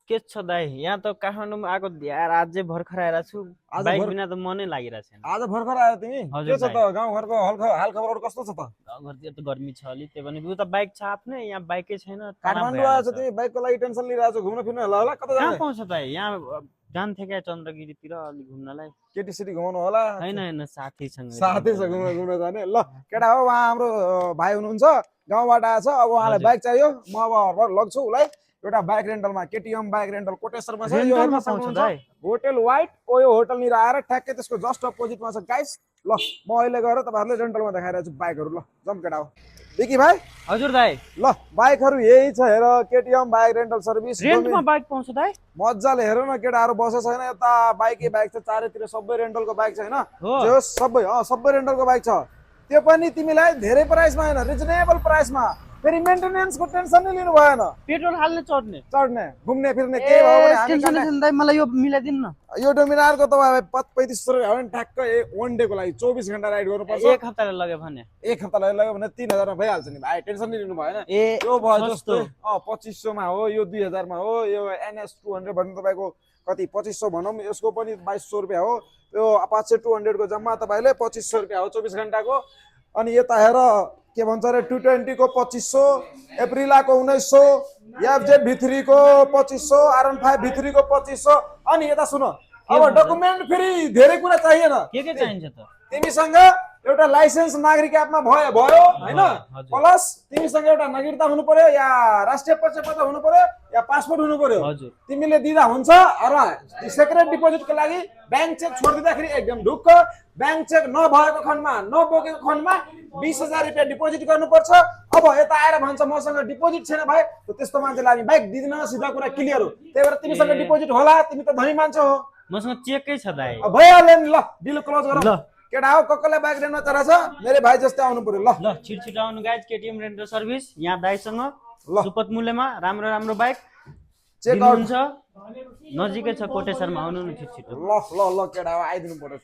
के छ दाइ यहाँ त काठमाडौँमा आएको अझै भर्खर आएर छु बाइक बिना त मनै लागिरहेको छैन आज भर्खर आयो तिमी के छ त गाउँ घरको हाल खबरहरू कस्तो छ त घरतिर त गर्मी छ अलि त्यही पनि उता बाइक छ आफ्नै यहाँ बाइकै छैन काठमाडौँ आएछ तिमी बाइकको लागि टेन्सन लिइरहेको छ घुम्न फिर्न होला कता कहाँ जाने पाउँछ दाइ यहाँ जान्थे क्या चन्द्रगिरीतिर अलि घुम्नलाई केटी सिटी घुमाउनु होला होइन साथीसँग घुम्न जाने ल केटा हो उहाँ हाम्रो भाइ हुनुहुन्छ गाउँबाट आएछ अब उहाँलाई बाइक चाहियो म अब लग्छु उसलाई एउटा बाइक रेन्टलमा केटीएम बाइक रेन्टल कोटेश्वरमा छ यो हेर्न सक्नुहुन्छ होटल व्हाइट ओ यो होटलनिर आएर ठ्याक्कै त्यसको जस्ट अपोजिटमा छ गाइस ल म अहिले गएर तपाईँहरूले रेन्टलमा देखाइरहेको छु बाइकहरू ल जम केटा हो देखि भाइ हजुर दाइ ल बाइकहरू यही छ हेर केटीएम बाइक रेन्टल सर्भिस रेन्टमा बाइक पाउँछ दाइ मजाले हेर न केटाहरू बसेको छैन यता बाइकै बाइक छ चारैतिर सबै रेन्टलको बाइक छ होइन जो सबै रेन्टलको बाइक छ त्यो पनि तिमीलाई धेरै प्राइसमा होइन रिजनेबल प्राइसमा फेरि मेन्टेनेन्सको टेन्सन नै लिनु भएन पेट्रोल हाल्ने चढ्ने घुम्ने फिर्ने के भयो भने टेन्सन छैन दाइ मलाई यो मिलाइदिनु न यो डोमिनारको तपाईँ 3500 रुपैयाँ हो नि ठ्याक्क वान डेको लागि 24 घण्टा राइड गर्नुपर्छ एक हप्ताले लग्यो भने एक हप्तालाई लग्यो भने 3000 मा भइहाल्छ नि भाइ टेन्सन लिनु भएन यो भयो जस्तो 2500 मा हो यो 2000 मा हो यो NS 200 भन्ने तपाईको कति 2500 भनौँ यसको पनि 2200 रुपैयाँ हो यो अपाचे 200 को जम्मा तपाईले 2500 रुपैयाँ हो 24 घण्टाको अनि यता हेर के भन्छ रे 220 को 2500 एप्रिला को 1900 FZ V3 को 2500 R15 V3 को 2500 अनि यता सुन अब डकुमेन्ट फेरि धेरै कुरा चाहिएन के चाहिन्छ त तिमीसँग एउटा लाइसेन्स नागरिक एपमा भयो हैन प्लस तिमीसँग एउटा नागरिकता हुनु पर्यो या राष्ट्रिय परिचयपत्र हुनु पर्यो या पासपोर्ट हुनु पर्यो तिमीले दिदा हुन्छ र सेक्रेट डिपोजिटको लागि बैंक चेक छोड्दिँदाखेरि एकदम ढुक्क बैंक चेक नभएको खण्डमा नबोकेको खण्डमा 20000 रुपैयाँ डिपोजिट गर्नुपर्छ अब यता आएर भन्छ मसँग डिपोजिट छैन भाइ त्यस्तो मान्छेलाई हामी बाइक दिदिन सिधा कुरा क्लियर हो त्यही भएर तिमीसँग डिपोजिट होला तिमी त धनी मान्छे हो मसँग चेकै छ दाइ भइहाल्यो नि ल डिल क्लोज गरौँ ल केटा हो कसले बाइक रेन्टमा चढा छ मेरो भाइ जस्तै आउनु पर्यो ल छिटछिट आउनु गाइज केटीएम रेन्टल सर्भिस यहाँ दाइसँग सुपथ मूल्यमा राम्रो बाइक चेक आउट हुन्छ नजिकै छ कोटेश्वरमा आउनु न छिटछिट ल केटा हो आइदिनु पर्यो